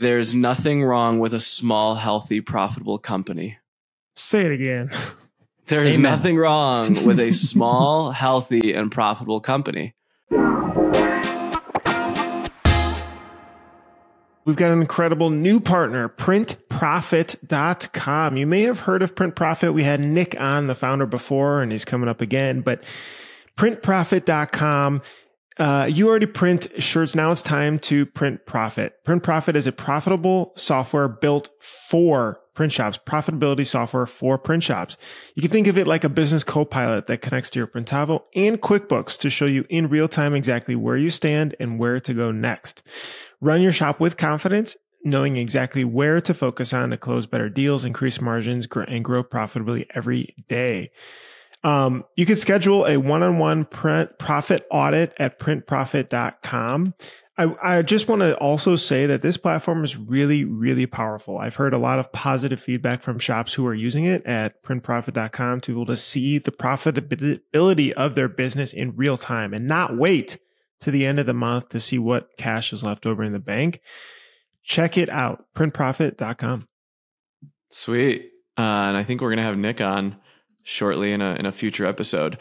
There's nothing wrong with a small, healthy, profitable company. Say it again. There is nothing wrong with a small, healthy, and profitable company. We've got an incredible new partner, printprofit.com. You may have heard of PrintProfit. We had Nick on, the founder, before, and he's coming up again. But printprofit.com, you already print shirts. Now it's time to print profit. PrintProfit is a profitable software built for print shops, profitability software for print shops. You can think of it like a business co-pilot that connects to your Printavo and QuickBooks to show you in real time exactly where you stand and where to go next. Run your shop with confidence, knowing exactly where to focus on to close better deals, increase margins, and grow profitably every day. You can schedule a one-on-one print profit audit at printprofit.com. I just want to also say that this platform is really, really powerful. I've heard a lot of positive feedback from shops who are using it at printprofit.com to be able to see the profitability of their business in real time and not wait to the end of the month to see what cash is left over in the bank. Check it out, printprofit.com. Sweet. And I think we're going to have Nick on shortly in a future episode.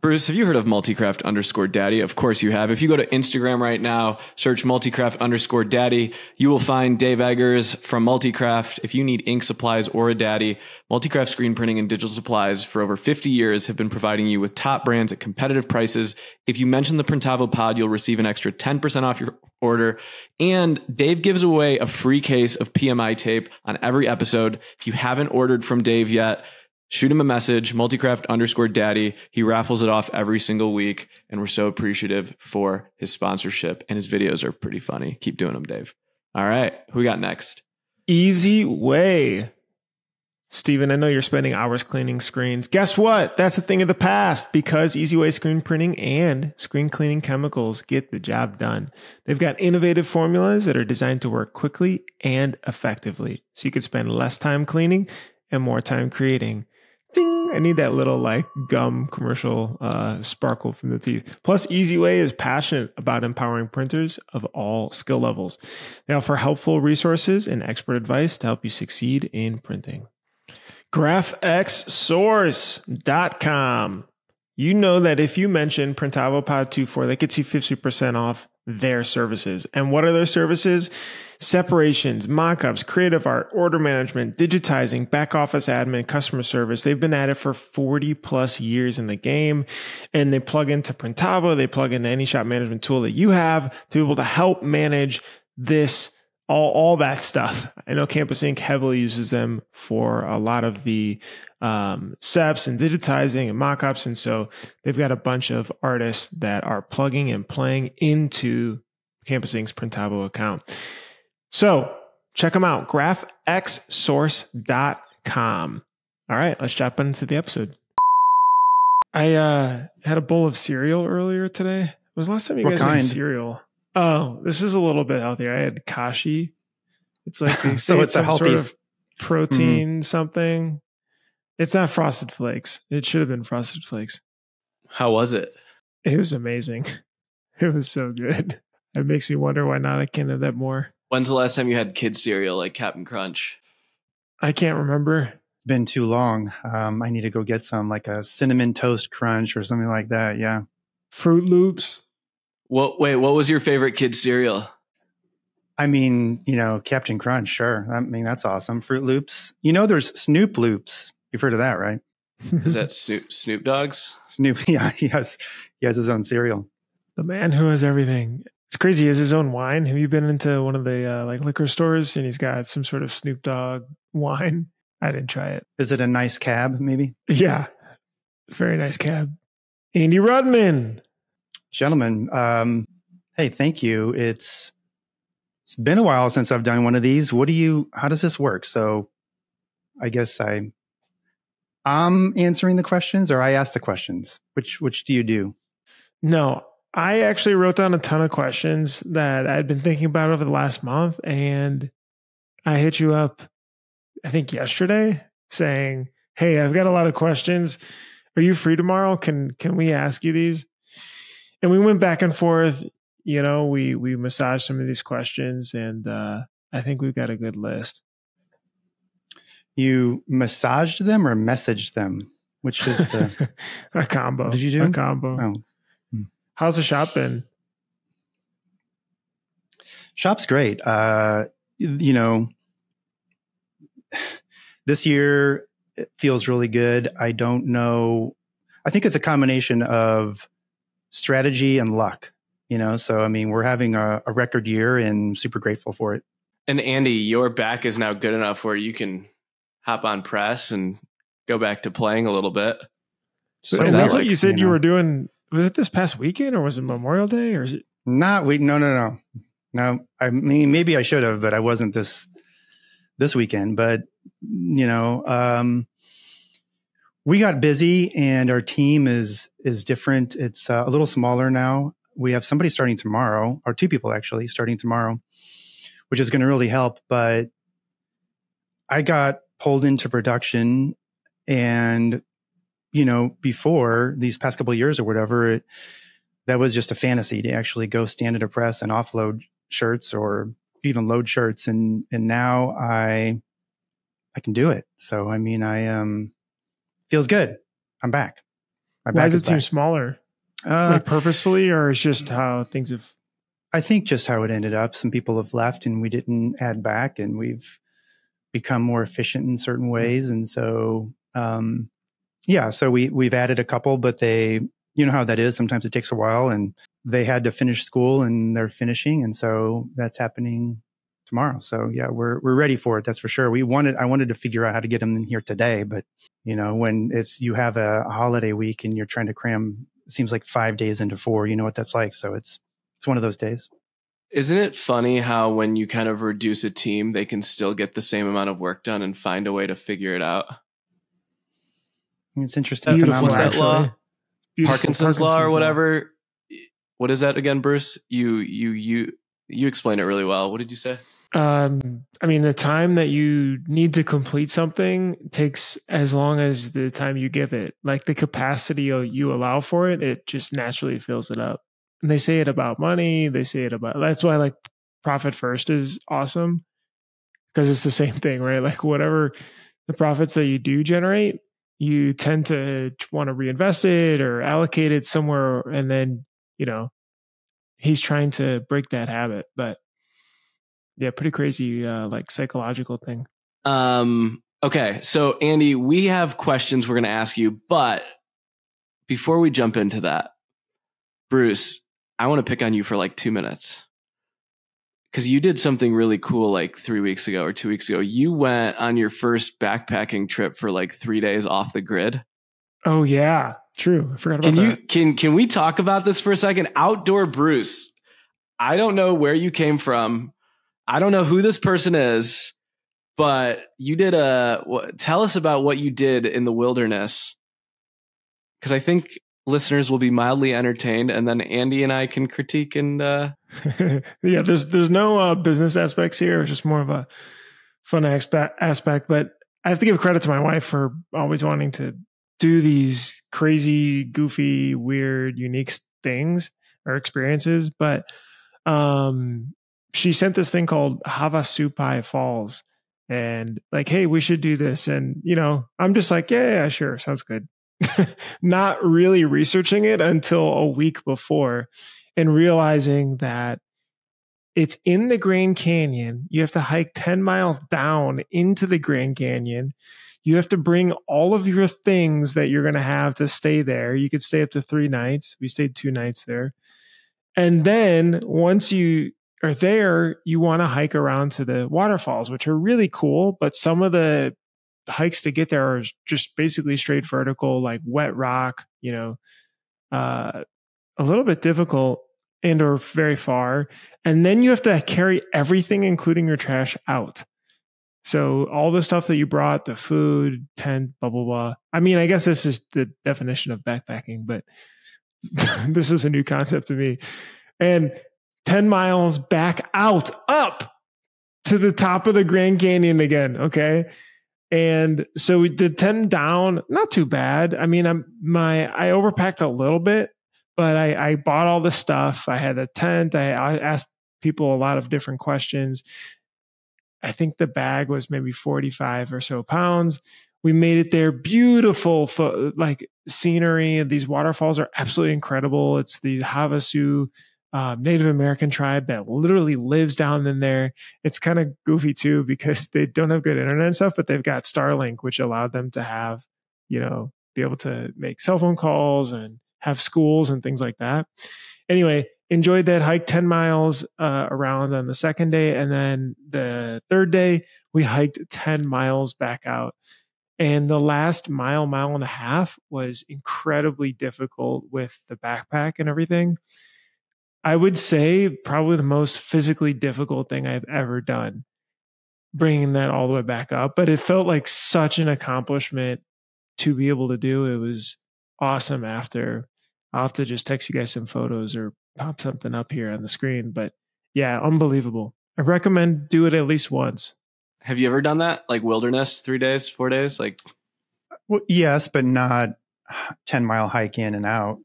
Bruce, have you heard of multicraft_daddy? Of course you have. If you go to Instagram right now, search multicraft_daddy, you will find Dave Eggers from Multicraft. If you need ink supplies or a daddy, Multicraft screen printing and digital supplies for over 50 years have been providing you with top brands at competitive prices. If you mention the Printavo pod, you'll receive an extra 10% off your order. And Dave gives away a free case of PMI tape on every episode. If you haven't ordered from Dave yet, shoot him a message, multicraft_daddy. He raffles it off every single week, and we're so appreciative for his sponsorship. And his videos are pretty funny. Keep doing them, Dave. All right, who we got next? Easy Way. Steven, I know you're spending hours cleaning screens. Guess what? That's a thing of the past because Easy Way screen printing and screen cleaning chemicals get the job done. They've got innovative formulas that are designed to work quickly and effectively, so you can spend less time cleaning and more time creating. Ding! I need that little like gum commercial sparkle from the teeth. Plus, Easy Way is passionate about empowering printers of all skill levels. They offer helpful resources and expert advice to help you succeed in printing. GraphXSource.com. You know that if you mention Printavo Pod 24, that gets you 50% off their services. And what are their services? Separations, mockups, creative art, order management, digitizing, back office admin, customer service. They've been at it for 40 plus years in the game, and they plug into Printavo. They plug into any shop management tool that you have to be able to help manage this, all that stuff. I know Campus Ink heavily uses them for a lot of the SEPs and digitizing and mockups. And so they've got a bunch of artists that are plugging and playing into Campus Ink's Printavo account. So check them out, graphxsource.com. All right, let's jump into the episode. I had a bowl of cereal earlier today. When was the last time you guys had cereal? Oh, this is a little bit healthier. I had Kashi. It's like they say so it's some sort of protein something. It's not Frosted Flakes. It should have been Frosted Flakes. How was it? It was amazing. It was so good. It makes me wonder why not I can't have that more. When's the last time you had kids cereal like Captain Crunch? I can't remember. Been too long. I need to go get some, like a cinnamon toast crunch or something like that. Yeah. Fruit Loops. What was your favorite kids cereal? I mean, Captain Crunch, sure. I mean, that's awesome. Fruit Loops. There's Snoop Loops. You've heard of that, right? Is that Snoop Dogg's? Snoop, yeah, he has his own cereal. The man who has everything. It's crazy. He has his own wine. Have you been into one of the liquor stores and he's got some sort of Snoop Dogg wine? I didn't try it. Is it a nice cab, maybe? Yeah. Very nice cab. Andy Rudman. Gentlemen, hey, thank you. It's been a while since I've done one of these. How does this work? So I guess I'm answering the questions or I ask the questions. Which do you do? No, I actually wrote down a ton of questions that I'd been thinking about over the last month. And I hit you up, I think yesterday, saying, hey, I've got a lot of questions. Are you free tomorrow? Can we ask you these? And we went back and forth. we massaged some of these questions, and I think we've got a good list. You massaged them or messaged them? Which is the a combo? What did you do? A combo. Oh. How's the shop been? Shop's great. This year it feels really good. I don't know. I think it's a combination of strategy and luck, So, we're having a record year and super grateful for it. And Andy, your back is now good enough where you can hop on press and go back to playing a little bit. So that's what you said you were doing. Was it this past weekend or was it Memorial Day or is it? No. Maybe I should have, but I wasn't this weekend. But we got busy and our team is different. It's a little smaller now. We have somebody starting tomorrow, or two people actually starting tomorrow, which is going to really help. But I got pulled into production, and before these past couple of years or whatever, that was just a fantasy to actually go stand at a press and offload shirts or even load shirts, and now I can do it. So feels good. I'm back. Why does it seem smaller? Like purposefully, or it's just how things have? I think just how it ended up. Some people have left and we didn't add back, and we've become more efficient in certain ways. And so, so we've added a couple, but they, how that is. Sometimes it takes a while, and they had to finish school and they're finishing. And so that's happening tomorrow. So yeah, we're ready for it. That's for sure. I wanted to figure out how to get them in here today, but when you have a holiday week and you're trying to cram, it seems like 5 days into 4, you know what that's like. So it's one of those days. Isn't it funny how when you kind of reduce a team, they can still get the same amount of work done and find a way to figure it out? It's interesting. What's that law? Parkinson's law or whatever. What is that again, Bruce? You explained it really well. What did you say? The time that you need to complete something takes as long as the time you give it. Like the capacity you allow for it, it just naturally fills it up. And they say it about money. That's why like profit first is awesome, because it's the same thing, right? Like whatever the profits that you do generate, you tend to want to reinvest it or allocate it somewhere. And then, he's trying to break that habit, but yeah, pretty crazy, like psychological thing. Okay. So Andy, we have questions we're going to ask you, but before we jump into that, Bruce, I want to pick on you for like 2 minutes, because you did something really cool like 3 weeks ago or 2 weeks ago. You went on your first backpacking trip for like 3 days off the grid. Oh yeah, true. I forgot about that. Can we talk about this for a second? Outdoor Bruce. I don't know where you came from. I don't know who this person is, but you did tell us about what you did in the wilderness, because I think listeners will be mildly entertained, and then Andy and I can critique and yeah, there's no business aspects here. It's just more of a fun aspect, but I have to give credit to my wife for always wanting to do these crazy, goofy, weird, unique things or experiences. But she sent this thing called Havasupai Falls, and like, hey, we should do this. And, I'm just like, yeah, sure. Sounds good. Not really researching it until a week before and realizing that it's in the Grand Canyon. You have to hike 10 miles down into the Grand Canyon. You have to bring all of your things that you're going to have to stay there. You could stay up to 3 nights. We stayed 2 nights there. And then once you are there, you want to hike around to the waterfalls, which are really cool. But some of the hikes to get there are just basically straight vertical, like wet rock, a little bit difficult and or very far. And then you have to carry everything, including your trash, out. So all the stuff that you brought, the food, tent, blah, blah, blah. I mean, I guess this is the definition of backpacking, but this is a new concept to me. And 10 miles back out, up to the top of the Grand Canyon again. Okay. And so we did 10 down, not too bad. I mean, I overpacked a little bit, But I bought all the stuff. I had a tent. I asked people a lot of different questions. I think the bag was maybe 45 or so pounds. We made it there. Beautiful, like scenery. These waterfalls are absolutely incredible. It's the Havasu Native American tribe that literally lives down in there. It's kind of goofy too because they don't have good internet and stuff, but they've got Starlink, which allowed them to have, be able to make cell phone calls and have schools and things like that. Anyway, enjoyed that hike 10 miles around on the second day. And then the third day, we hiked 10 miles back out. And the last mile and a half was incredibly difficult with the backpack and everything. I would say probably the most physically difficult thing I've ever done, bringing that all the way back up. But it felt like such an accomplishment to be able to do. It was awesome after. I'll have to just text you guys some photos or pop something up here on the screen. But yeah, unbelievable. I recommend do it at least once. Have you ever done that? Like wilderness, 3 days, 4 days? Well, yes, but not 10-mile hike in and out,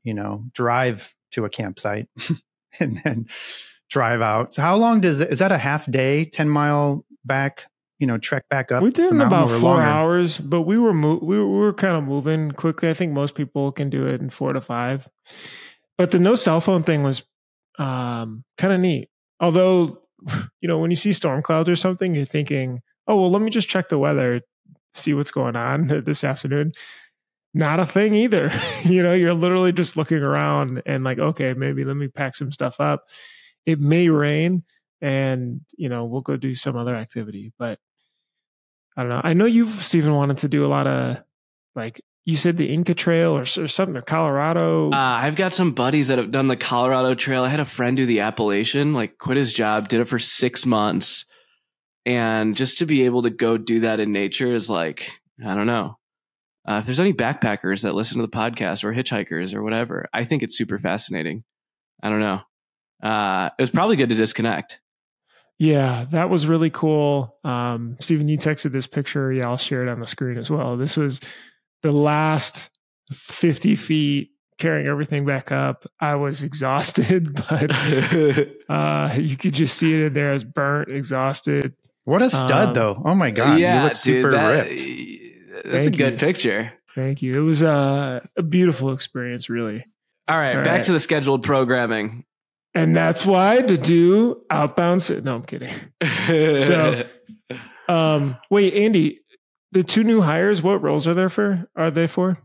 drive to a campsite and then drive out. So how long is that a half day, 10-mile back, trek back up? We did in about 4 hours, but we were kind of moving quickly. I think most people can do it in 4 to 5. But the no cell phone thing was kind of neat. Although, when you see storm clouds or something, you're thinking, oh, well, let me just check the weather, see what's going on this afternoon. Not a thing either. You're literally just looking around and like, okay, maybe let me pack some stuff up. It may rain and, we'll go do some other activity. But I don't know. I know you've, Stephen, wanted to do a lot of, like, you said the Inca Trail or something, or Colorado. I've got some buddies that have done the Colorado Trail. I had a friend do the Appalachian, like quit his job, did it for 6 months. And just to be able to go do that in nature is like, I don't know. If there's any backpackers that listen to the podcast or hitchhikers or whatever, I think it's super fascinating. I don't know. It was probably good to disconnect. Yeah, that was really cool. Stephen, you texted this picture. Yeah, I'll share it on the screen as well. This was the last 50 feet carrying everything back up. I was exhausted, but you could just see it in there as burnt, exhausted. What a stud, though. Oh, my God. Yeah, you look super ripped. That's a good picture. Thank you. It was a beautiful experience, really. All right, back to the scheduled programming. And that's why to do outbound. No, I'm kidding. So, wait, Andy, the 2 new hires, what roles are they for?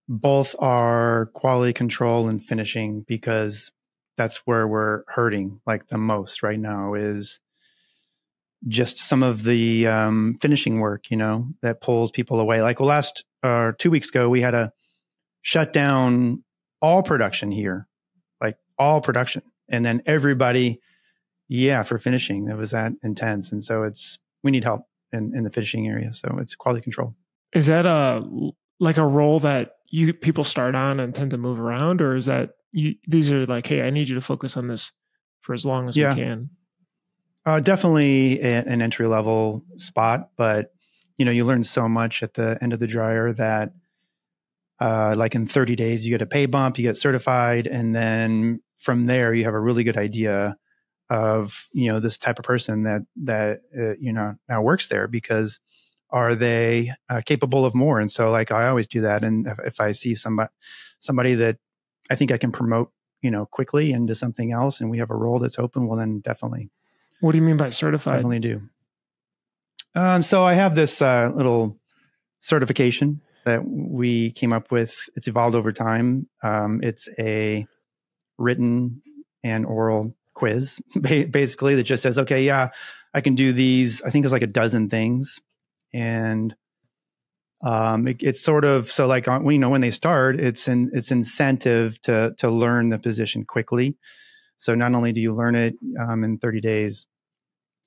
Both are quality control and finishing, because that's where we're hurting like the most right now is just some of the finishing work, that pulls people away. Like last 2 weeks ago, we had to shut down all production here, like all production. And then everybody, for finishing, it was that intense. And so we need help in the finishing area. So it's quality control. Is that a role that people start on and tend to move around? Or is that these are like, hey, I need you to focus on this for as long as we can? Definitely an entry level spot, but you learn so much at the end of the dryer that like in 30 days, you get a pay bump, you get certified. And then from there, you have a really good idea of, this type of person that now works there, because are they capable of more? And so like, I always do that. And if I see somebody that I think I can promote, quickly into something else, and we have a role that's open, well, then definitely. What do you mean by certified? Definitely do. So I have this little certification that we came up with. It's evolved over time. It's a written and oral quiz, basically, that just says, okay, I can do these. I think it's like a dozen things. And it's sort of, so like, when they start, it's incentive to learn the position quickly. So not only do you learn it in 30 days,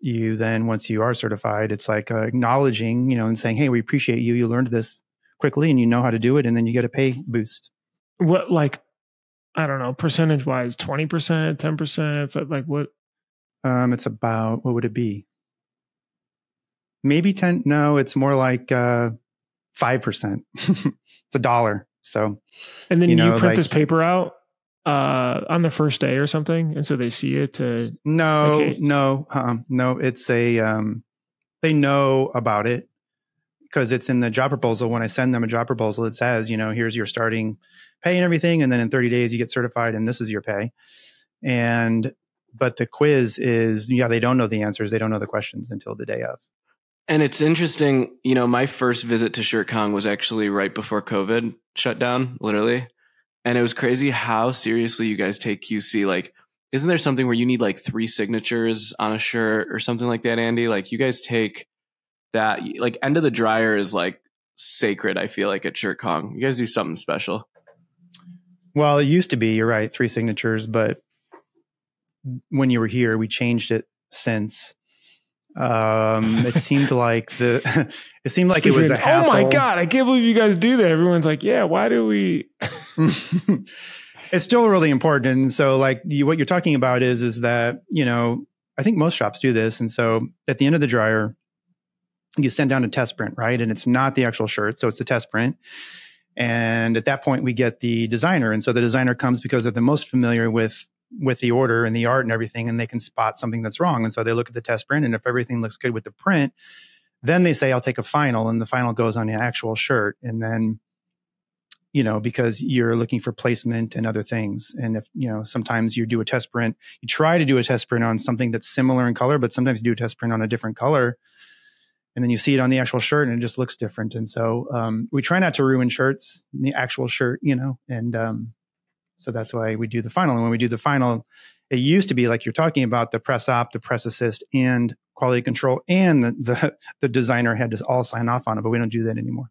you then, once you are certified, it's like acknowledging, and saying, hey, we appreciate you. You learned this quickly and you know how to do it. And then you get a pay boost. What, like, I don't know, percentage wise, 20%, 10%, but like what? It's about, what would it be? Maybe 10. No, it's more like 5%. It's $1. So, and then you print this paper out on the first day or something, and so they see it to No, okay. no. It's they know about it because it's in the job proposal. When I send them a job proposal, it says, here's your starting pay and everything, and then in 30 days you get certified, and this is your pay. But the quiz is, they don't know the answers, they don't know the questions until the day of. And it's interesting, my first visit to ShirtKong was actually right before COVID shut down, literally. And it was crazy how seriously you guys take QC. Like, isn't there something where you need like 3 signatures on a shirt or something like that, Andy? Like, you guys take that, like, end of the dryer is like sacred, I feel like, at ShirtKong. You guys do something special. Well, it used to be, you're right, 3 signatures, but when you were here, we changed it since. It seemed like it was a hassle. Oh my God, I can't believe you guys do that. Everyone's like, yeah, why do we? It's still really important. And so like what you're talking about is that, I think most shops do this. And so at the end of the dryer, you send down a test print, right? And it's not the actual shirt. So it's a test print. And at that point we get the designer. And so the designer comes because they're the most familiar with the order and the art and everything, and they can spot something that's wrong. And so they look at the test print, and if everything looks good with the print, then they say, I'll take a final, and the final goes on the actual shirt. And then, because you're looking for placement and other things. And if, sometimes you do a test print, you try to do a test print on something that's similar in color, but sometimes you do a test print on a different color. And then you see it on the actual shirt and it just looks different. And so we try not to ruin shirts, the actual shirt, and so that's why we do the final. And when we do the final, it used to be like you're talking about, the press op, the press assist, and quality control, and the designer had to all sign off on it, but we don't do that anymore.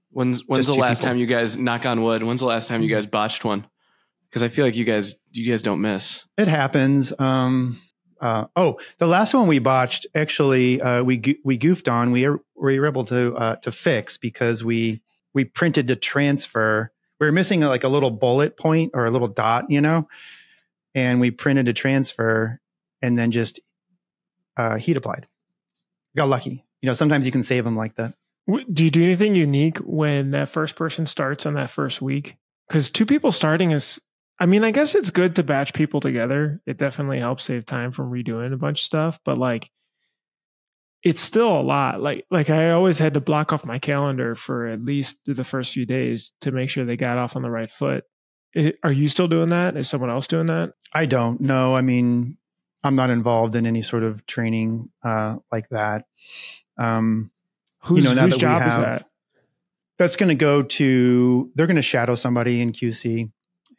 When's the last time you guys, knock on wood, when's the last time you guys botched one? Because I feel like you guys don't miss. It happens. The last one we botched, actually, we goofed on. We were able to fix because we printed to transfer. We were missing like a little bullet point or a little dot, and we printed a transfer and then just heat applied. Got lucky. Sometimes you can save them like that. Do you do anything unique when that first person starts on that first week? Because 2 people starting is, I guess it's good to batch people together. It definitely helps save time from redoing a bunch of stuff, but like, it's still a lot. Like I always had to block off my calendar for at least the first few days to make sure they got off on the right foot. Are you still doing that? Is someone else doing that? I don't know. I'm not involved in any sort of training like that. Whose job is that? That's going to they're going to shadow somebody in QC.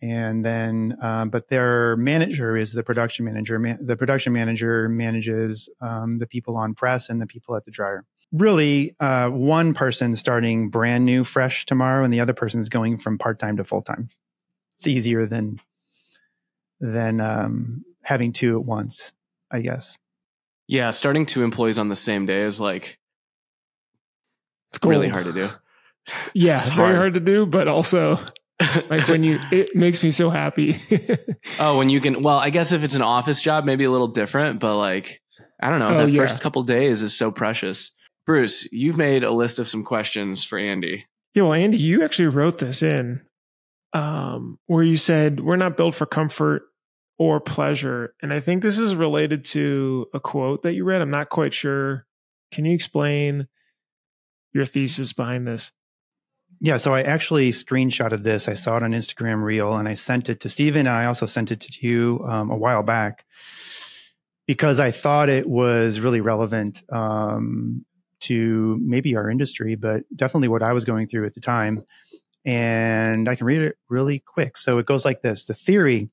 And then, but their manager is the production manager. The production manager manages the people on press and the people at the dryer. Really, one person starting brand new, fresh tomorrow, and the other person is going from part-time to full-time. It's easier than having 2 at once, I guess. Yeah, starting 2 employees on the same day is like, it's cool. Really hard to do. Yeah, it's very hard to do, but also like it makes me so happy. Oh, when you can, well, I guess if it's an office job, maybe a little different, but like, I don't know, first couple days is so precious. Bruce, you've made a list of some questions for Andy. Yeah, well, Andy, you actually wrote this in where you said, we're not built for comfort or pleasure. And I think this is related to a quote that you read. I'm not quite sure. Can you explain your thesis behind this? Yeah, so I actually screenshotted this. I saw it on Instagram Reel, and I sent it to Steven, and I also sent it to you a while back because I thought it was really relevant to maybe our industry, but definitely what I was going through at the time. And I can read it really quick. So it goes like this. The theory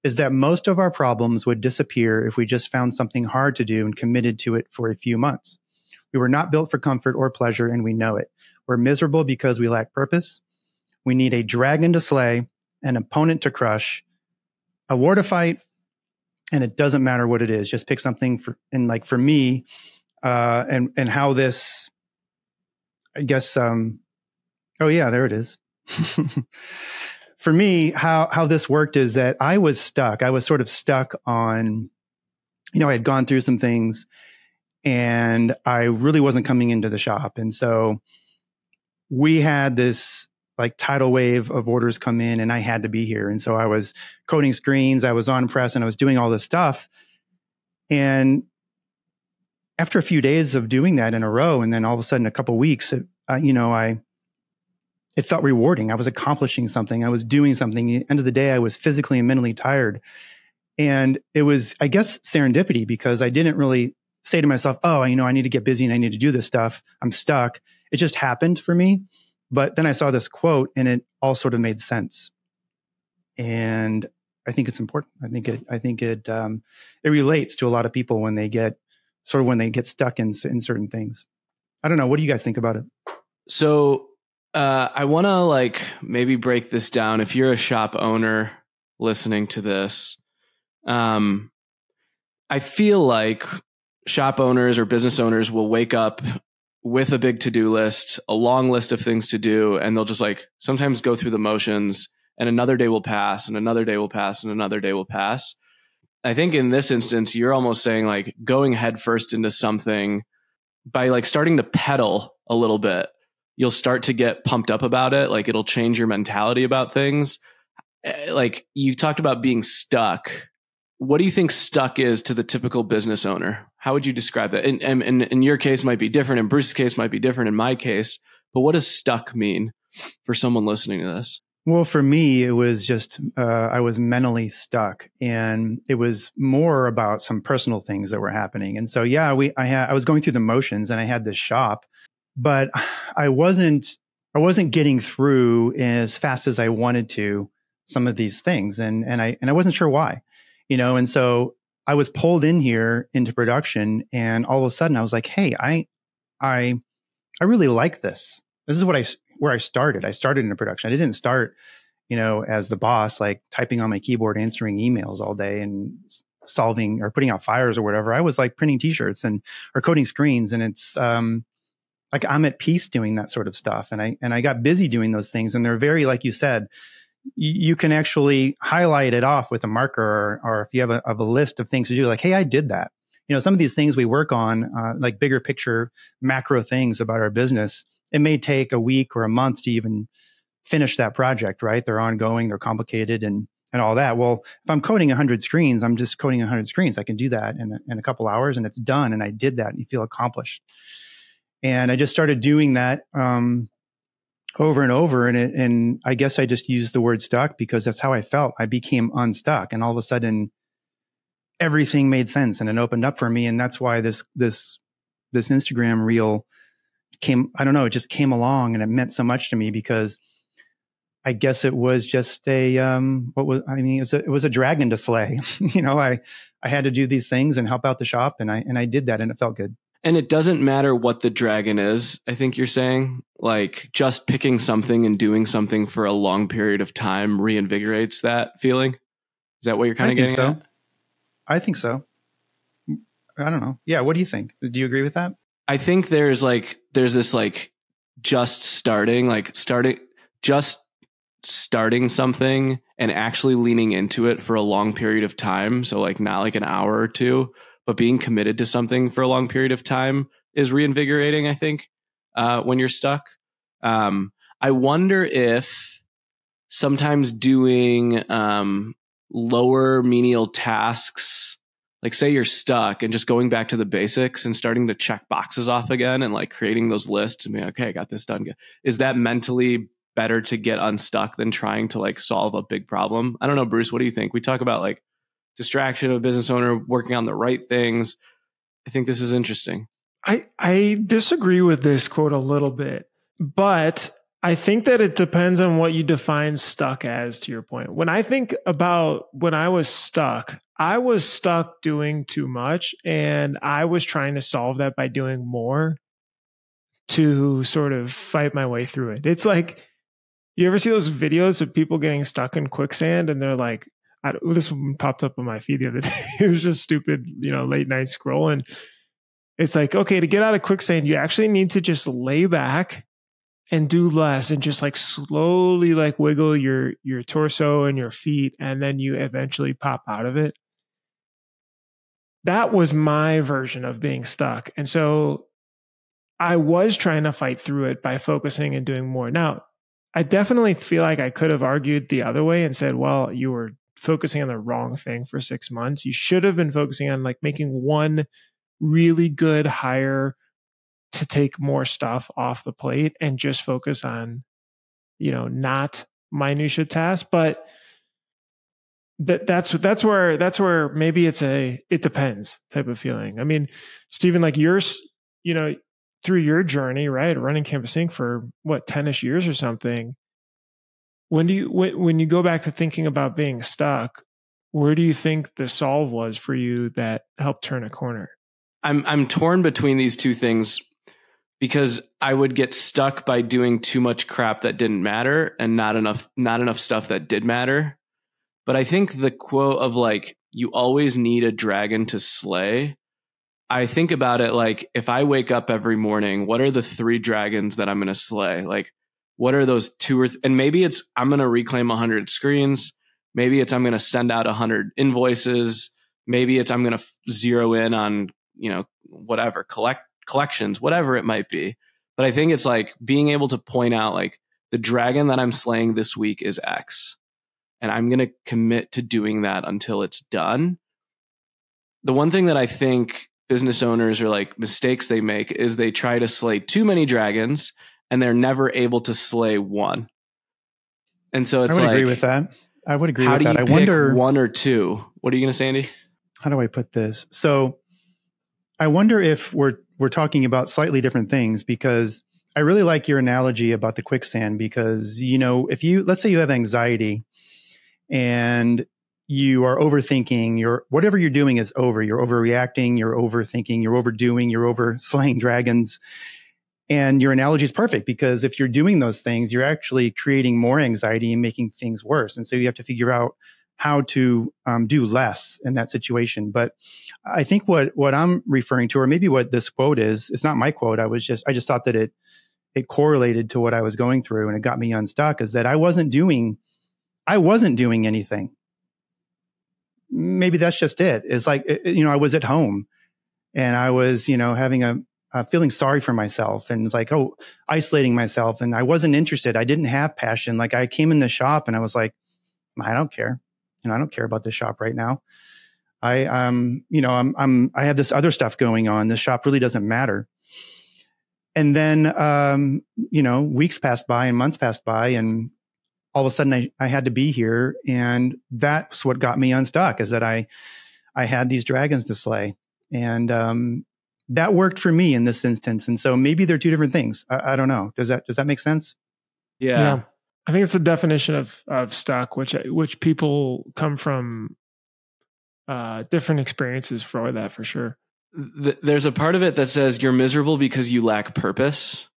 is that most of our problems would disappear if we just found something hard to do and committed to it for a few months. We were not built for comfort or pleasure, and we know it. We're miserable because we lack purpose. We need a dragon to slay, an opponent to crush, a war to fight, and it doesn't matter what it is. Just pick something for me, and how this, I guess, oh yeah, there it is. For me, how this worked is that I was stuck. I was sort of stuck on, I had gone through some things and I really wasn't coming into the shop. And so we had this like tidal wave of orders come in and I had to be here. And so I was coding screens, I was on press, and I was doing all this stuff. And after a few days of doing that in a row, and then all of a sudden a couple of weeks, it felt rewarding. I was accomplishing something. I was doing something. At the end of the day, I was physically and mentally tired. And it was, I guess, serendipity, because I didn't really say to myself, oh, I need to get busy and I need to do this stuff. I'm stuck. It just happened for me. But then I saw this quote and it all sort of made sense. And I think it's important. I think it relates to a lot of people when they get stuck in certain things. I don't know. What do you guys think about it? So I want to maybe break this down. If you're a shop owner listening to this, I feel like shop owners or business owners will wake up with a big to-do list, a long list of things to do, and they'll just sometimes go through the motions, and another day will pass, and another day will pass, and another day will pass. I think in this instance, you're almost saying going headfirst into something by starting to pedal a little bit, you'll start to get pumped up about it. It'll change your mentality about things. You talked about being stuck. What do you think stuck is to the typical business owner? How would you describe that? And in your case might be different. In Bruce's case might be different. In my case, but what does stuck mean for someone listening to this? Well, for me, it was just, I was mentally stuck, and it was more about some personal things that were happening. And so, yeah, I was going through the motions and I had this shop, but I wasn't getting through as fast as I wanted to some of these things. And I wasn't sure why. And so I was pulled in here into production, and all of a sudden I was like, hey, I really like this. This is where I started. I started in production. I didn't start, as the boss, typing on my keyboard, answering emails all day and solving or putting out fires or whatever. I was printing t-shirts or coding screens. And it's, I'm at peace doing that sort of stuff. And I got busy doing those things. And they're very, like you said, you can actually highlight it off with a marker, or if you have a list of things to do, hey, I did that. Some of these things we work on, bigger picture, macro things about our business, it may take a week or a month to even finish that project, right? They're ongoing, they're complicated and all that. Well, if I'm coding 100 screens, I'm just coding 100 screens. I can do that in a couple hours and it's done. And I did that, and you feel accomplished. And I just started doing that, over and over. And I guess I just used the word stuck because that's how I felt. I became unstuck, and all of a sudden everything made sense and it opened up for me. And that's why this Instagram reel came, I don't know, it just came along, and it meant so much to me because I guess it was just it was a dragon to slay. I had to do these things and help out the shop, and I did that, and it felt good. And it doesn't matter what the dragon is, I think you're saying. Just picking something and doing something for a long period of time reinvigorates that feeling. Is that what you're kind of getting at? I think so. I don't know. Yeah. What do you think? Do you agree with that? I think there's this just starting something and actually leaning into it for a long period of time. So not an hour or two, but being committed to something for a long period of time is reinvigorating, I think, when you're stuck. I wonder if sometimes doing lower menial tasks, say you're stuck, and just going back to the basics and starting to check boxes off again and creating those lists and being okay, I got this done. Is that mentally better to get unstuck than trying to solve a big problem? I don't know, Bruce, what do you think? We talk about distraction of a business owner working on the right things. I think this is interesting. I disagree with this quote a little bit, but I think that it depends on what you define stuck as, to your point. When I think about when I was stuck doing too much, and I was trying to solve that by doing more to sort of fight my way through it. It's you ever see those videos of people getting stuck in quicksand, and they're this one popped up on my feed the other day. It was just stupid, late night scroll. And it's okay, to get out of quicksand, you actually need to just lay back and do less and just slowly wiggle your torso and your feet. And then you eventually pop out of it. That was my version of being stuck. And so I was trying to fight through it by focusing and doing more. Now, I definitely feel like I could have argued the other way and said, well, you were focusing on the wrong thing for 6 months. You should have been focusing on like making one really good hire to take more stuff off the plate and just focus on, not minutia tasks. But that's where maybe it depends type of feeling. I mean, Stephen, like yours, through your journey, right, running Campus Inc. for 10ish years or something. When you go back to thinking about being stuck, where do you think the solve was for you that helped turn a corner? I'm torn between these two things because I would get stuck by doing too much crap that didn't matter and not enough stuff that did matter. But I think the quote of like, you always need a dragon to slay. I think about it like, if I wake up every morning, what are the 3 dragons that I'm going to slay? Like, what are those 2 and maybe it's, I'm going to reclaim 100 screens. Maybe it's, I'm going to send out 100 invoices. Maybe it's, I'm going to zero in on, whatever, collections, whatever it might be. But I think it's like being able to point out like the dragon that I'm slaying this week is X. And I'm going to commit to doing that until it's done. The one thing that I think business owners are like mistakes they make is they try to slay too many dragons and they're never able to slay one. And so it's like, agree with that. I would agree with that. How do you pick 1 or 2? What are you going to say, Andy? How do I put this? So I wonder if we're talking about slightly different things, because I really like your analogy about the quicksand, because, if let's say you have anxiety and you are overthinking, whatever you're doing is over. You're overreacting, you're overthinking, you're overdoing, you're over slaying dragons. And your analogy is perfect, because if you're doing those things, you're actually creating more anxiety and making things worse. And so you have to figure out how to do less in that situation. But I think what I'm referring to, or maybe what this quote is, it's not my quote. I just thought that it correlated to what I was going through and it got me unstuck, is that I wasn't doing anything. Maybe that's just it. It's like, I was at home and I was, having feeling sorry for myself and like, isolating myself. And I wasn't interested. I didn't have passion. Like I came in the shop and I was like, I don't care. I don't care about this shop right now. I have this other stuff going on. This shop really doesn't matter. And then, weeks passed by and months passed by, and all of a sudden I had to be here. And that's what got me unstuck, is that I had these dragons to slay. And that worked for me in this instance. And so maybe they're 2 different things. I don't know. Does that make sense? Yeah. I think it's the definition of stuck, which people come from different experiences for that, for sure. There's a part of it that says you're miserable because you lack purpose.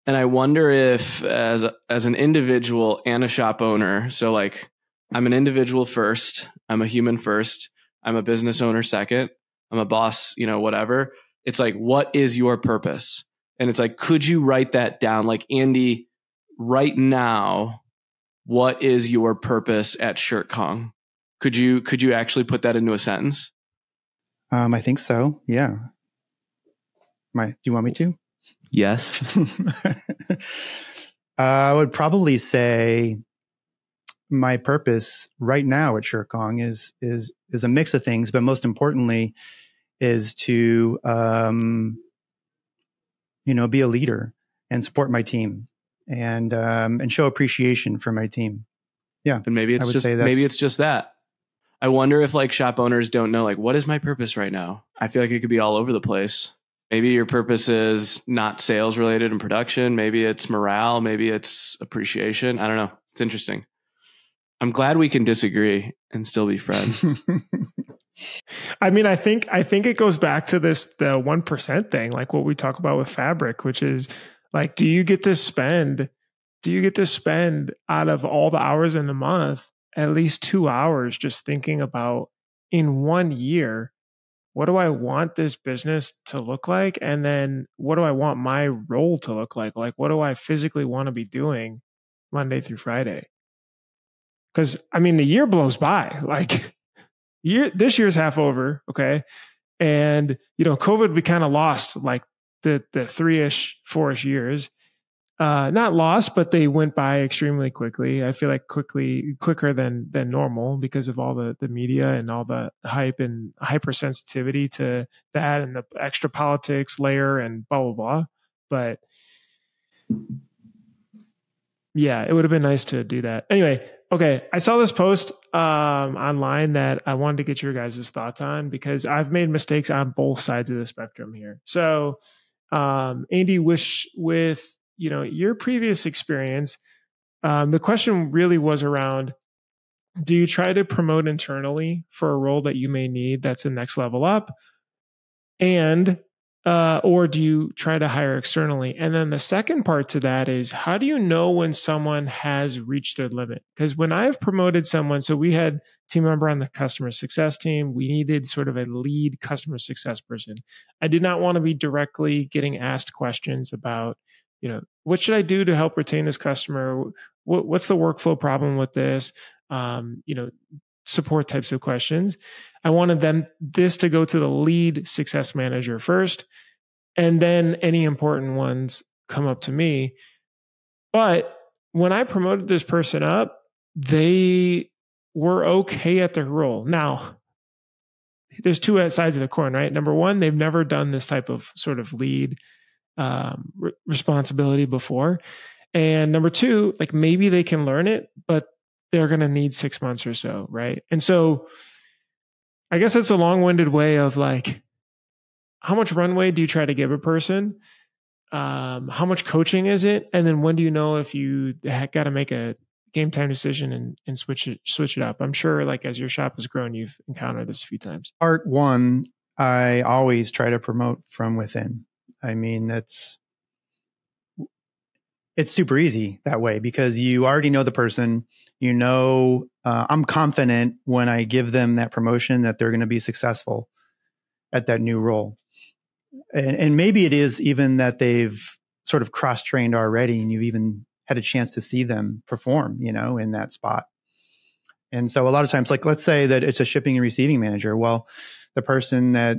And I wonder if as an individual and a shop owner, so like I'm an individual first, I'm a human first, I'm a business owner second, I'm a boss, whatever. It's like, what is your purpose? And it's like, could you write that down? Like, Andy, right now, what is your purpose at ShirtKong? Could you actually put that into a sentence? I think so. Yeah. Do you want me to? Yes. I would probably say my purpose right now at ShirtKong is a mix of things, but most importantly is to be a leader and support my team and show appreciation for my team. Yeah. And maybe it's just that. I wonder if like shop owners don't know, like, what is my purpose right now? I feel like it could be all over the place. Maybe your purpose is not sales related and production. Maybe it's morale. Maybe it's appreciation. I don't know. It's interesting. I'm glad we can disagree and still be friends. I mean, I think it goes back to the 1% thing, like what we talk about with fabric, which is like, do you get to spend out of all the hours in the month, at least 2 hours just thinking about, in 1 year, what do I want this business to look like? And then what do I want my role to look like? Like, what do I physically want to be doing Monday through Friday? Because I mean, the year blows by. Like, this year's half over, okay? And COVID, we kind of lost like the 3-ish, 4-ish years. not lost, but they went by extremely quickly. I feel like quicker than normal because of all the media and all the hype and hypersensitivity to that and the extra politics layer and blah, blah, blah. But yeah, it would have been nice to do that. Anyway, okay. I saw this post online that I wanted to get your guys' thoughts on because I've made mistakes on both sides of the spectrum here. So, Andy, with your previous experience, the question really was around: do you try to promote internally for a role that you may need that's the next level up, and or do you try to hire externally? And then the second part to that is, how do you know when someone has reached their limit? Because when I've promoted someone, so we had a team member on the customer success team, we needed sort of a lead customer success person. I did not want to be directly getting asked questions about, what should I do to help retain this customer? What's the workflow problem with this? Support types of questions. I wanted this to go to the lead success manager first, and then any important ones come up to me. But when I promoted this person up, they were okay at their role. Now, there's two sides of the coin, right? Number one, they've never done this type of sort of lead responsibility before. And number two, like maybe they can learn it, but they're going to need 6 months or so, right? And so I guess it's a long-winded way of like, how much runway do you try to give a person? How much coaching is it? And then when do you know if you got to make a game time decision and switch it up? I'm sure like as your shop has grown, you've encountered this a few times. Part one, I always try to promote from within. I mean, it's super easy that way because you already know the person. I'm confident when I give them that promotion that they're going to be successful at that new role. And maybe it is even that they've sort of cross-trained already and you've even had a chance to see them perform, in that spot. And so a lot of times, like let's say that it's a shipping and receiving manager. Well, the person that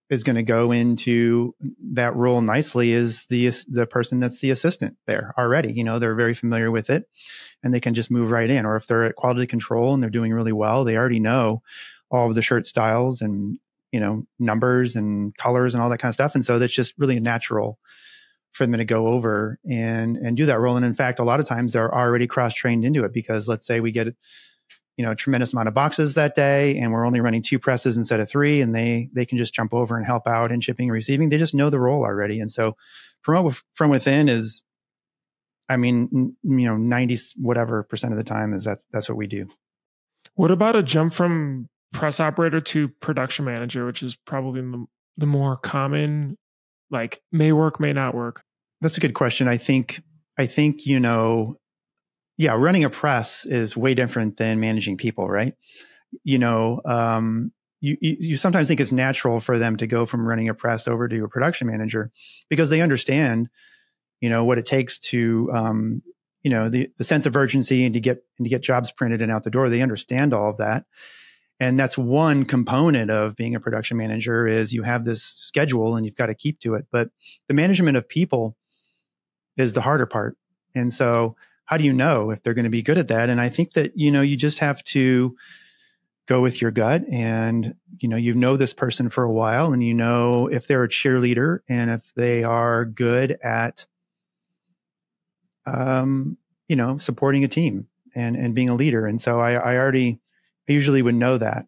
is going to go into that role nicely is the person that's the assistant there already. They're very familiar with it and they can just move right in. Or if they're at quality control and they're doing really well, they already know all of the shirt styles and, numbers and colors and all that kind of stuff. And so that's just really natural for them to go over and do that role. And in fact, a lot of times they're already cross-trained into it because let's say we get a tremendous amount of boxes that day and we're only running 2 presses instead of 3 and they can just jump over and help out in shipping and receiving. They just know the role already. And so promote from within is, 90 whatever percent of the time is that's what we do. What about a jump from press operator to production manager, which is probably the more common, like may work, may not work? That's a good question. I think, running a press is way different than managing people, right? You sometimes think it's natural for them to go from running a press over to a production manager because they understand, what it takes to, the sense of urgency and to get jobs printed and out the door. They understand all of that. And that's one component of being a production manager is you have this schedule and you've got to keep to it. But the management of people is the harder part. And so how do you know if they're going to be good at that? And I think that, you just have to go with your gut and, you know this person for a while and if they're a cheerleader and if they are good at, supporting a team and being a leader. And so I usually would know that,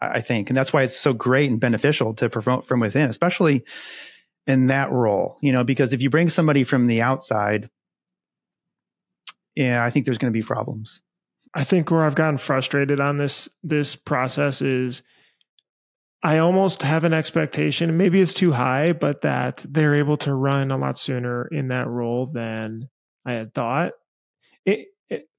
I think. And that's why it's so great and beneficial to promote from within, especially in that role, because if you bring somebody from the outside, I think there's going to be problems. I think where I've gotten frustrated on this process is I almost have an expectation, maybe it's too high, but that they're able to run a lot sooner in that role than I had thought.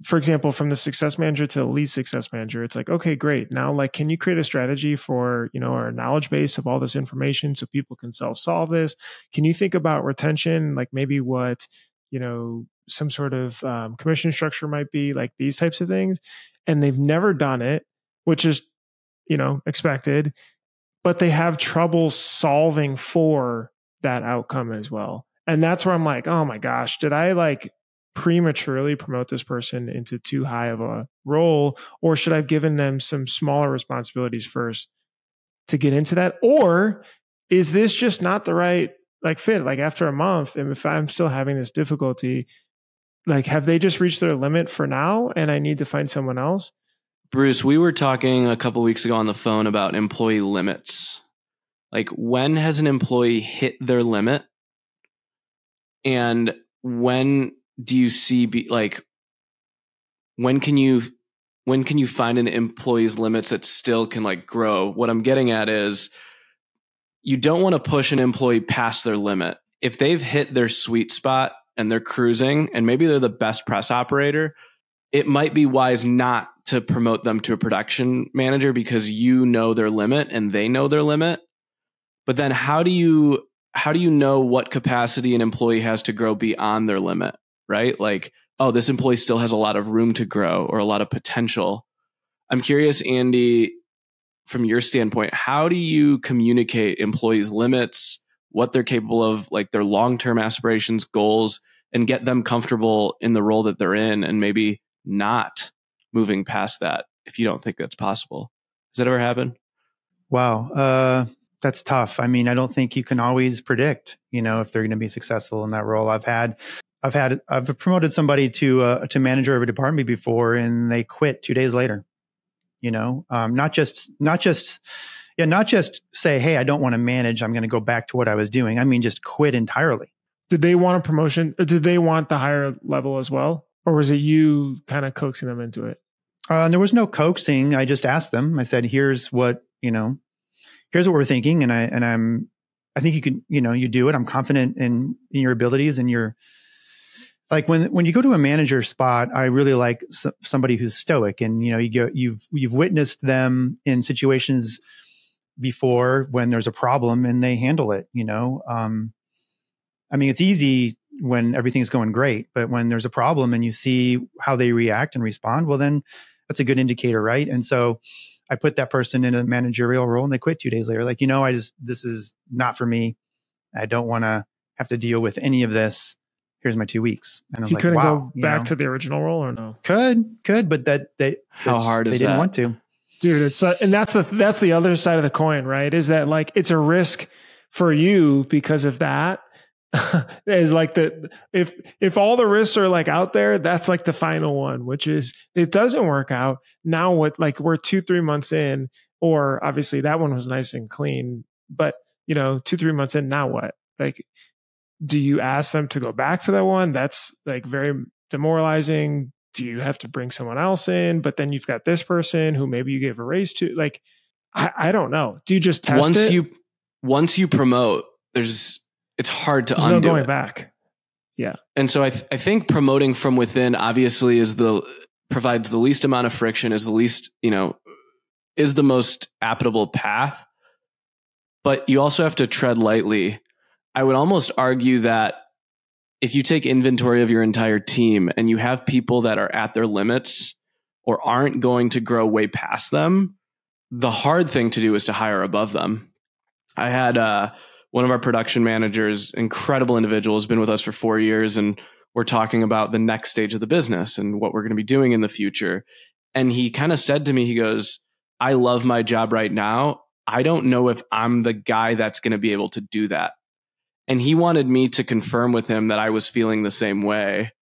For example, from the success manager to the lead success manager, it's like, okay, great. Now, like, can you create a strategy for, our knowledge base of all this information so people can self-solve this? Can you think about retention, like maybe what, some sort of commission structure might be, like these types of things? And they've never done it, which is, expected, but they have trouble solving for that outcome as well. And that's where I'm like, oh my gosh, did I like prematurely promote this person into too high of a role? Or should I have given them some smaller responsibilities first to get into that? Or is this just not the right like fit? Like after a month, and if I'm still having this difficulty, like have they just reached their limit for now and I need to find someone else? Bruce, we were talking a couple weeks ago on the phone about employee limits. Like when has an employee hit their limit? And when do you see like when can you find an employee's limits that still can like grow? What I'm getting at is you don't want to push an employee past their limit. If they've hit their sweet spot and they're cruising and maybe they're the best press operator, it might be wise not to promote them to a production manager because you know their limit and they know their limit. But then how do you know what capacity an employee has to grow beyond their limit, right? Like, oh, this employee still has a lot of room to grow or a lot of potential. I'm curious, Andy, from your standpoint, how do you communicate employees' limits, what they're capable of, like their long-term aspirations, goals, and get them comfortable in the role that they're in and maybe not moving past that if you don't think that's possible? Has that ever happened? Wow. That's tough. I mean, I don't think you can always predict, if they're going to be successful in that role. I've promoted somebody to manager of a department before and they quit 2 days later, not just say, hey, I don't want to manage. I'm going to go back to what I was doing. I mean, just quit entirely. Did they want a promotion? Or did they want the higher level as well? Or was it you kind of coaxing them into it? There was no coaxing. I just asked them, I said, here's what we're thinking. And I think you can, you do it. I'm confident in your abilities and your, like when you go to a manager spot, I really like somebody who's stoic and, you've witnessed them in situations before when there's a problem and they handle it, I mean, it's easy when everything's going great, but when there's a problem and you see how they react and respond, well, then that's a good indicator, right? And so I put that person in a managerial role and they quit 2 days later. Like, this is not for me. I don't want to have to deal with any of this. Here's my 2 weeks. And I was he like, couldn't wow, go back to the original role or no? Could, but how hard is that? They didn't want to. Dude, and that's the other side of the coin, right? Is that like, it's a risk for you because of that. Is like if all the risks are like out there, that's like the final one, which is it doesn't work out. Now what, like we're 2-3 months in, or obviously that one was nice and clean, but 2-3 months in, now what? Like, do you ask them to go back to that one? That's like very demoralizing. Do you have to bring someone else in? But then you've got this person who maybe you gave a raise to. Like, I don't know. Do you just test once you promote, it's hard to undo. No going back. Yeah. And so I think promoting from within obviously provides the least amount of friction, is the least, is the most applicable path. But you also have to tread lightly. I would almost argue that if you take inventory of your entire team and you have people that are at their limits or aren't going to grow way past them, the hard thing to do is to hire above them. I had one of our production managers, incredible individual, has been with us for 4 years, and we're talking about the next stage of the business and what we're going to be doing in the future. And he kind of said to me, he goes, I love my job right now. I don't know if I'm the guy that's going to be able to do that. And he wanted me to confirm with him that I was feeling the same way.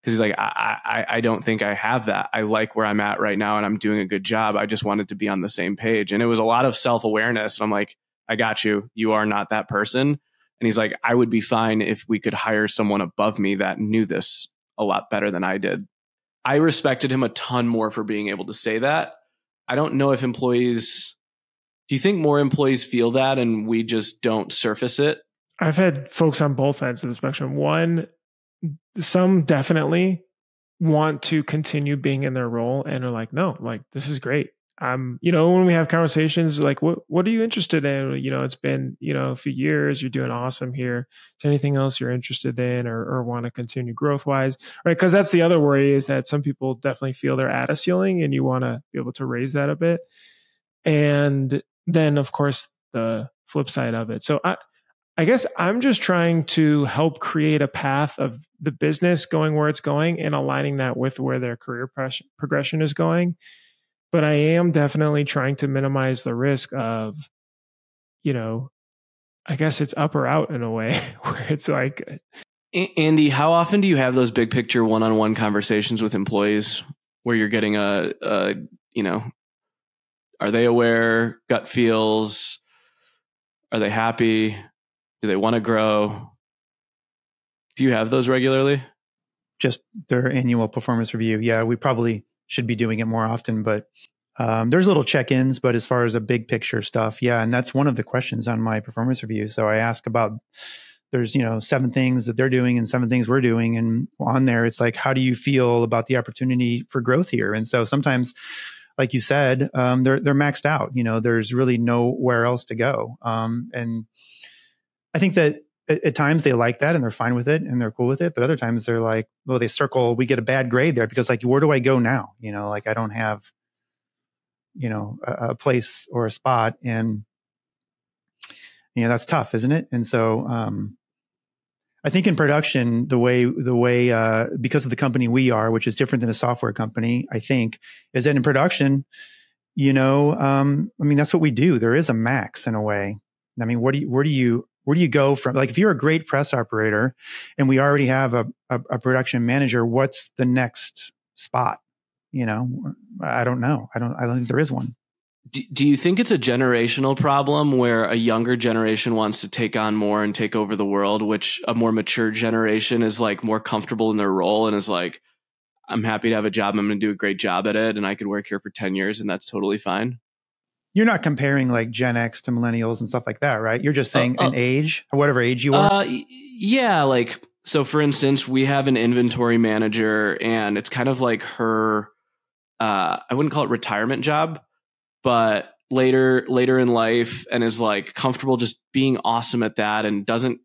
Because he's like, I don't think I have that. I like where I'm at right now and I'm doing a good job. I just wanted to be on the same page. And it was a lot of self-awareness. And I'm like, I got you. You are not that person. And he's like, I would be fine if we could hire someone above me that knew this a lot better than I did. I respected him a ton more for being able to say that. I don't know if do you think more employees feel that and we just don't surface it? I've had folks on both ends of the spectrum. Some definitely want to continue being in their role and are like, no, like, this is great. When we have conversations like, what are you interested in? It's been, a few years, you're doing awesome here. Is there anything else you're interested in or want to continue growth wise? Right. Cause that's the other worry, is that some people definitely feel they're at a ceiling and you want to be able to raise that a bit. And then of course the flip side of it. So I guess I'm just trying to help create a path of the business going where it's going and aligning that with where their career progression is going. But I am definitely trying to minimize the risk of, I guess it's up or out in a way where it's like. Andy, how often do you have those big picture one-on-one conversations with employees where you're getting are they aware, gut feels, are they happy? Do they want to grow? Do you have those regularly? Just their annual performance review. Yeah, we probably should be doing it more often, but there's little check-ins, but as far as a big picture stuff, yeah. And that's one of the questions on my performance review. So I ask about, there's, 7 things that they're doing and 7 things we're doing. And on there, it's like, how do you feel about the opportunity for growth here? And so sometimes, like you said, they're maxed out. There's really nowhere else to go. And I think that at times they like that and they're fine with it and they're cool with it. But other times they're like, well, they circle, we get a bad grade there because like, where do I go now? Like I don't have, a place or a spot. And, that's tough, isn't it? And so, I think in production, the way, because of the company we are, which is different than a software company, I think, is that in production, that's what we do. There is a max in a way. I mean, where do you go from? Like, if you're a great press operator and we already have a production manager, what's the next spot? I don't know. I don't think there is one. Do you think it's a generational problem where a younger generation wants to take on more and take over the world, which a more mature generation is like more comfortable in their role and is like, I'm happy to have a job. I'm going to do a great job at it. And I could work here for 10 years and that's totally fine. You're not comparing like Gen X to millennials and stuff like that, right? You're just saying an age, whatever age you are. Yeah. Like, so for instance, we have an inventory manager and it's kind of like her, I wouldn't call it retirement job, but later in life, and is like comfortable just being awesome at that and doesn't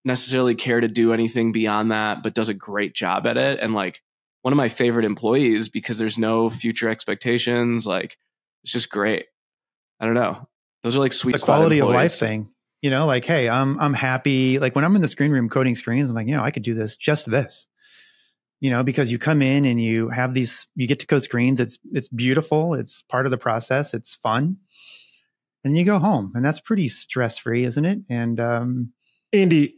necessarily care to do anything beyond that, but does a great job at it. And like one of my favorite employees because there's no future expectations. Like it's just great. I don't know. Those are like sweet the spot quality employees. Of life thing. Like, hey, I'm happy. Like when I'm in the screen room coding screens, I'm like, I could do just this. Because you come in and you have you get to code screens. It's beautiful. It's part of the process. It's fun. And then you go home and that's pretty stress-free, isn't it? And, Andy,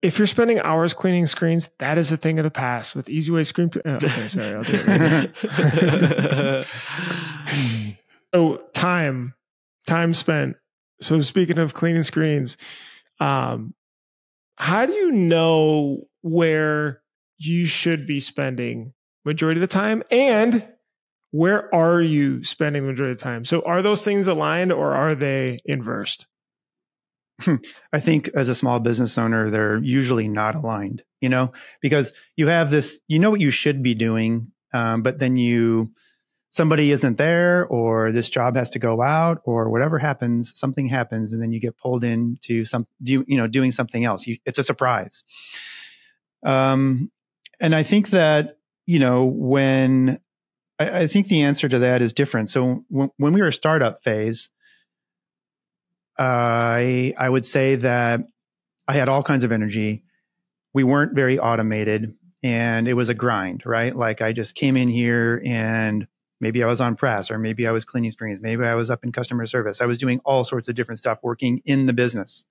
if you're spending hours cleaning screens, that is a thing of the past with EasyWay screen. Okay, sorry. I'll do it later. So time spent. So speaking of cleaning screens, how do you know where you should be spending majority of the time and where are you spending the majority of the time? So are those things aligned or are they inversed? I think as a small business owner, they're usually not aligned, because you have this, what you should be doing, but then somebody isn't there or this job has to go out or whatever happens, something happens and then you get pulled into doing something else. It's a surprise. And I think that, when I think the answer to that is different. So when we were a startup phase, I would say that I had all kinds of energy. We weren't very automated and it was a grind, right? Like I just came in here and maybe I was on press or maybe I was cleaning screens. Maybe I was up in customer service. I was doing all sorts of different stuff working in the business.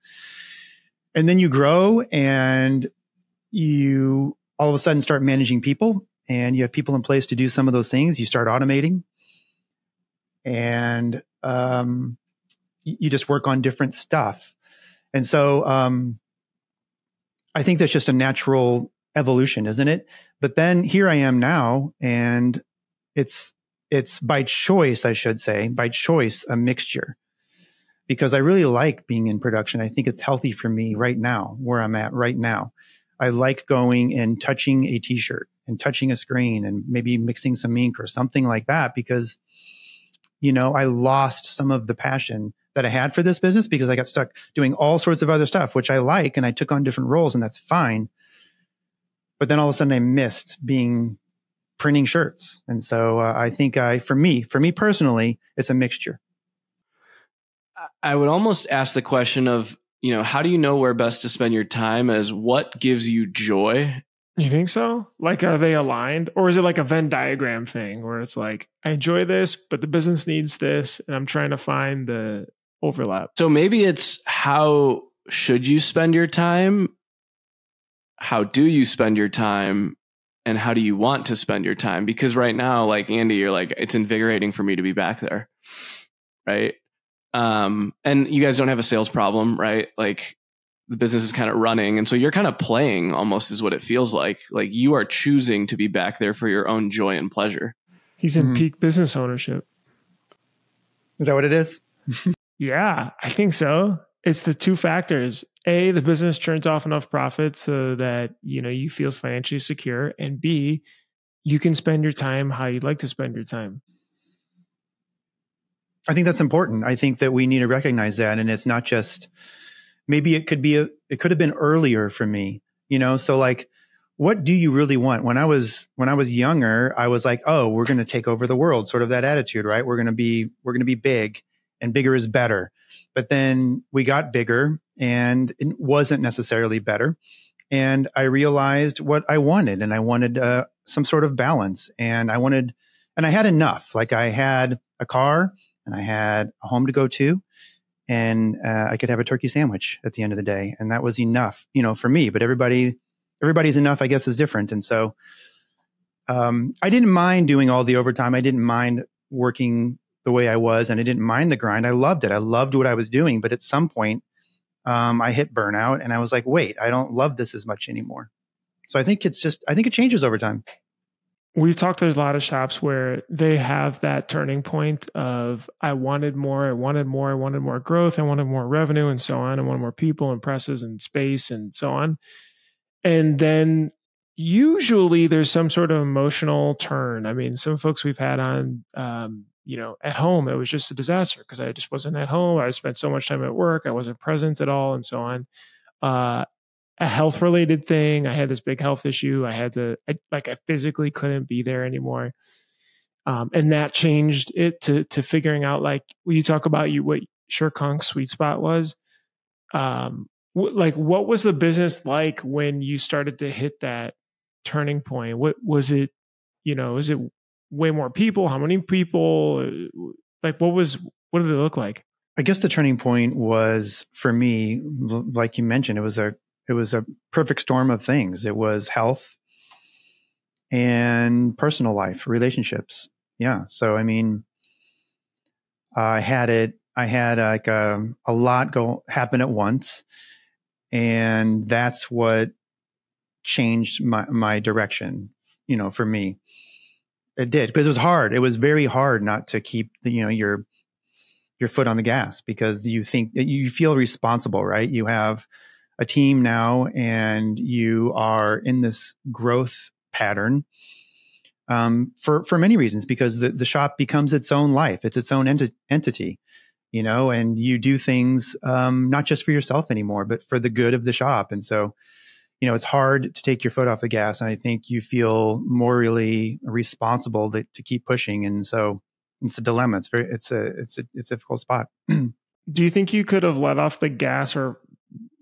And then you grow and you all of a sudden start managing people and you have people in place to do some of those things. You start automating and you just work on different stuff. And so I think that's just a natural evolution, isn't it? But then here I am now and it's by choice, I should say, a mixture. Because I really like being in production. I think it's healthy for me right now, where I'm at right now. I like going and touching a t-shirt and touching a screen and maybe mixing some ink or something like that because, I lost some of the passion that I had for this business because I got stuck doing all sorts of other stuff, which I like, and I took on different roles and that's fine. But then all of a sudden I missed printing shirts. And so I think for me personally, it's a mixture. I would almost ask the question of how do you know where best to spend your time as what gives you joy? You think so? Like, are they aligned? Or is it like a Venn diagram thing where it's like, I enjoy this, but the business needs this, and I'm trying to find the overlap? So maybe it's how should you spend your time? How do you spend your time? And how do you want to spend your time? Because right now, like Andy, you're like, it's invigorating for me to be back there. Right. And you guys don't have a sales problem, right? Like the business is kind of running. And so you're kind of playing almost is what it feels like. Like you are choosing to be back there for your own joy and pleasure. He's in peak business ownership. Is that what it is? Yeah, I think so. It's the two factors. A, the business turns off enough profit so that, you feel financially secure. And B, you can spend your time how you'd like to spend your time. I think that's important. I think that we need to recognize that. And it's not just, maybe it could have been earlier for me, so like, what do you really want? When I was younger, I was like, oh, we're going to take over the world. Sort of that attitude, right? We're going to be big, and bigger is better. But then we got bigger and it wasn't necessarily better. And I realized what I wanted, and I wanted some sort of balance, and I had enough. Like I had a car and I had a home to go to, and I could have a turkey sandwich at the end of the day. And that was enough, for me, but everybody's enough, I guess, is different. And so I didn't mind doing all the overtime. I didn't mind working the way I was, and I didn't mind the grind. I loved it. I loved what I was doing. But at some point, I hit burnout, and I was like, wait, I don't love this as much anymore. So I think it changes over time. We've talked to a lot of shops where they have that turning point of I wanted more growth, I wanted more revenue and so on. I wanted more people and presses and space and so on. And then usually there's some sort of emotional turn. I mean, some folks we've had on, at home, it was just a disaster because I just wasn't at home. I spent so much time at work. I wasn't present at all and so on. A health related thing. I had this big health issue. I physically couldn't be there anymore. And that changed it to figuring out, like, when you talk about what ShirtKong's sweet spot was, what was the business like when you started to hit that turning point? What was it, is it way more people? How many people? Like, what did it look like? I guess the turning point was, for me, like you mentioned, it was a perfect storm of things. It was health and personal life, relationships. Yeah. So, I mean, I had like a lot happen at once, and that's what changed my direction, for me. It did, because it was hard. It was very hard not to keep your foot on the gas, because you think that you feel responsible, right? You have a team now, and you are in this growth pattern for many reasons, because the shop becomes its own life. It's its own entity, and you do things not just for yourself anymore, but for the good of the shop. And so, it's hard to take your foot off the gas. And I think you feel morally responsible to keep pushing. And so it's a dilemma. It's a difficult spot. Do you think you could have let off the gas or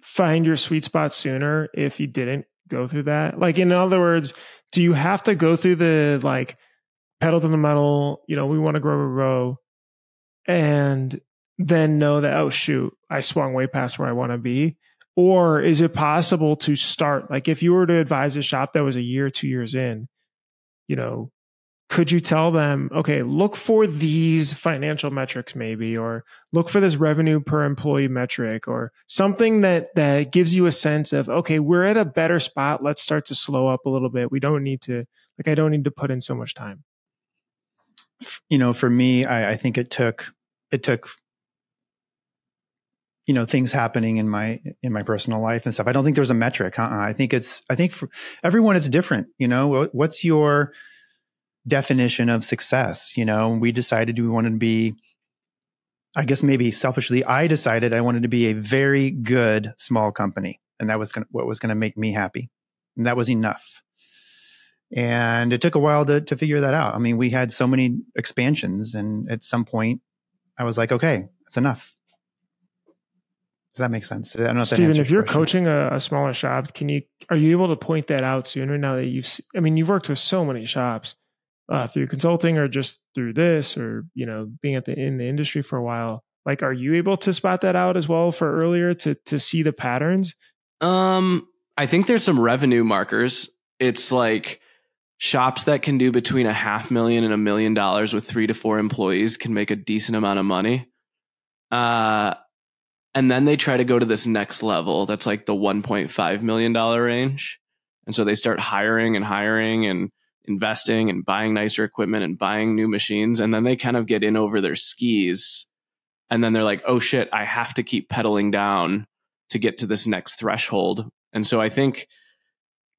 find your sweet spot sooner if you didn't go through that? Like, in other words, do you have to go through the, like, pedal to the metal, we want to grow, and then know that, oh shoot, I swung way past where I want to be? Or is it possible to start, like, if you were to advise a shop that was a year, 2 years in, could you tell them, okay, look for these financial metrics maybe, or look for this revenue per employee metric, or something that gives you a sense of, okay, we're at a better spot. Let's start to slow up a little bit. I don't need to put in so much time. For me, I think it took things happening in my personal life and stuff. I don't think there's a metric. I think for everyone, it's different. What's your definition of success? We decided we wanted to be, I guess maybe selfishly, I decided I wanted to be a very good small company, and that was what was going to make me happy. And that was enough. And it took a while to figure that out. I mean, we had so many expansions, and at some point I was like, okay, that's enough. Does that make sense? I don't know if that Stephen, answers if your you're question. coaching a smaller shop, are you able to point that out sooner now that you've worked with so many shops through consulting or just through this or, being in the industry for a while? Like, are you able to spot that out as well for earlier to see the patterns? I think there's some revenue markers. It's like shops that can do between $500,000 and $1 million with 3 to 4 employees can make a decent amount of money. And then they try to go to this next level. That's like the $1.5 million range. And so they start hiring and investing and buying nicer equipment and buying new machines. And then they kind of get in over their skis. And then they're like, oh shit, I have to keep pedaling down to get to this next threshold. And so I think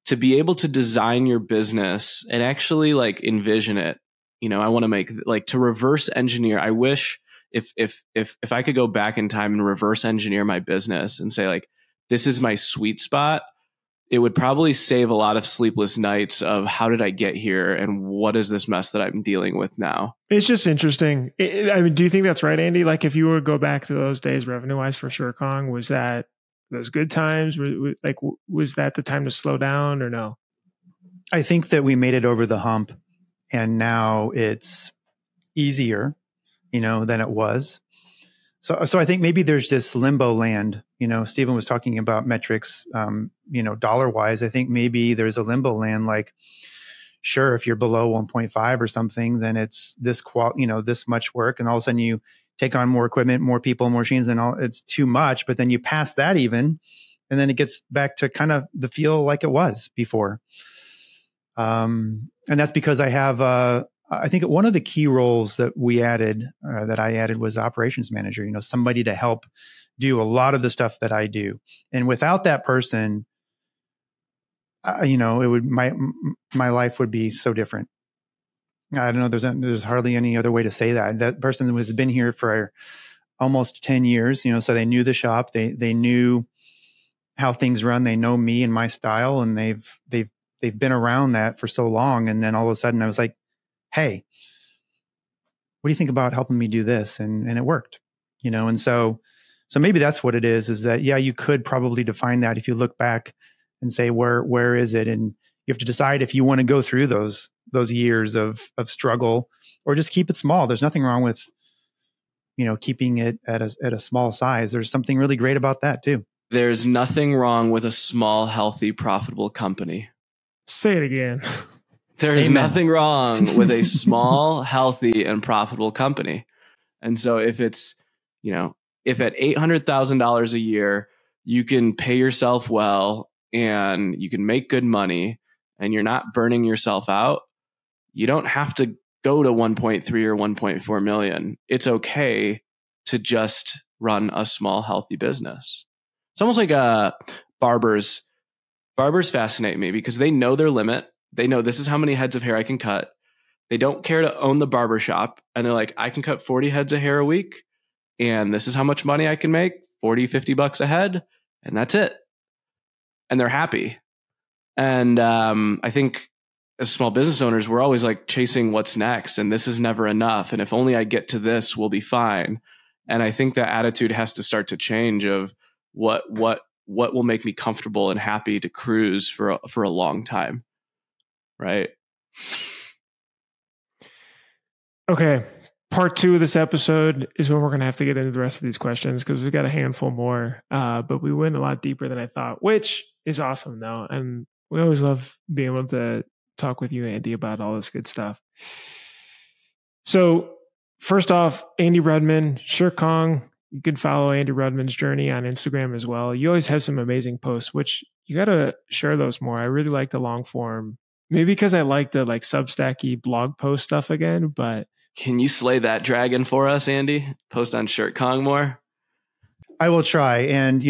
to be able to design your business and actually like envision it, I want to make like to reverse engineer. I wish if I could go back in time and reverse engineer my business and say like, this is my sweet spot, it would probably save a lot of sleepless nights of how did I get here and what is this mess that I'm dealing with now? It's just interesting. Do you think that's right, Andy? Like if you were to go back to those days revenue-wise for ShirtKong, was that those good times? Was that the time to slow down or no? I think that we made it over the hump and now it's easier, than it was. So I think maybe there's this limbo land. Stephen was talking about metrics, dollar wise. I think maybe there's a limbo land. Like, sure, if you're below 1.5 or something, then it's this this much work, and all of a sudden you take on more equipment, more people, more machines, and all. It's too much. But then you pass that even, and then it gets back to kind of the feel like it was before. And that's because I have I think one of the key roles that I added was operations manager, somebody to help do a lot of the stuff that I do. And without that person, my life would be so different. I don't know. There's hardly any other way to say that. That person has been here for almost 10 years, so they knew the shop. They knew how things run. They know me and my style, and they've been around that for so long. And then all of a sudden I was like, hey, what do you think about helping me do this? And it worked, and so maybe that's what it is that, yeah, you could probably define that if you look back and say, where is it? And you have to decide if you want to go through those years of struggle or just keep it small. There's nothing wrong with, keeping it at a small size. There's something really great about that too. There's nothing wrong with a small, healthy, profitable company. Say it again. There is nothing wrong with a small, healthy, and profitable company. And so if it's, if at $800,000 a year, you can pay yourself well and you can make good money and you're not burning yourself out, you don't have to go to 1.3 or 1.4 million. It's okay to just run a small, healthy business. It's almost like barbers. Barbers fascinate me because they know their limit. They know this is how many heads of hair I can cut. They don't care to own the barber shop. And they're like, I can cut 40 heads of hair a week. And this is how much money I can make, 40, 50 bucks a head. And that's it. And they're happy. And I think as small business owners, we're always like chasing what's next. And this is never enough. And if only I get to this, we'll be fine. And I think that attitude has to start to change of what will make me comfortable and happy to cruise for a long time. Right. Okay. Part 2 of this episode is when we're going to have to get into the rest of these questions because we've got a handful more. But we went a lot deeper than I thought, which is awesome though. And we always love being able to talk with you, Andy, about all this good stuff. So first off, Andy Rudman, ShirtKong. You can follow Andy Rudman's journey on Instagram as well. You always have some amazing posts, which you got to share those more. I really like the long form. Maybe because I like the Substacky blog post stuff again, but can you slay that dragon for us, Andy? Post on ShirtKong more. I will try. And,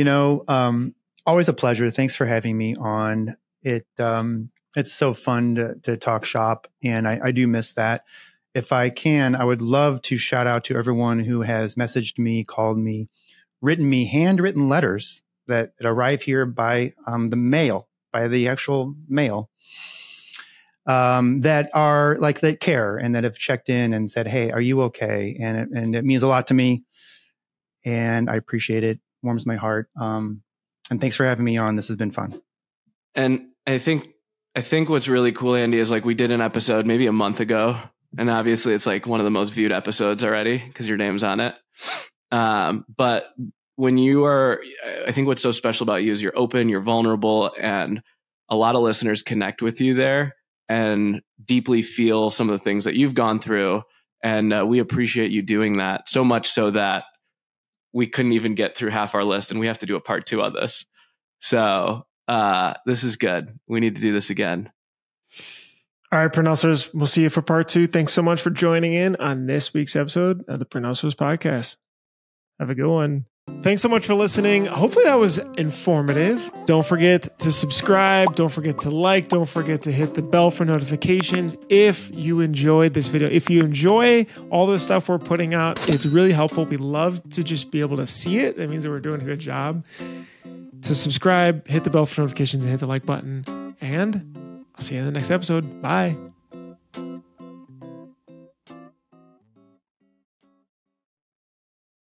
always a pleasure. Thanks for having me on. It's so fun to talk shop. And I do miss that. If I can, I would love to shout out to everyone who has messaged me, called me, written me handwritten letters that arrive here by the mail, by the actual mail. That are like that care and that have checked in and said, hey, are you okay? And it means a lot to me and I appreciate it. warms my heart. And thanks for having me on. This has been fun. And I think what's really cool, Andy, is like we did an episode maybe a month ago, and obviously it's like one of the most viewed episodes already because your name's on it. But when you are, I think what's so special about you is you're open, you're vulnerable, and a lot of listeners connect with you there and deeply feel some of the things that you've gone through. And we appreciate you doing that so much so that we couldn't even get through half our list, and we have to do a part 2 of this. So this is good. We need to do this again. All right, Print Hustlers, we'll see you for part 2. Thanks so much for joining in on this week's episode of the Print Hustlers podcast. Have a good one. Thanks so much for listening. Hopefully that was informative. Don't forget to subscribe. Don't forget to like. Don't forget to hit the bell for notifications if you enjoyed this video. If you enjoy all the stuff we're putting out, it's really helpful. We love to just be able to see it. That means that we're doing a good job. To subscribe, hit the bell for notifications, and hit the like button. And I'll see you in the next episode. Bye.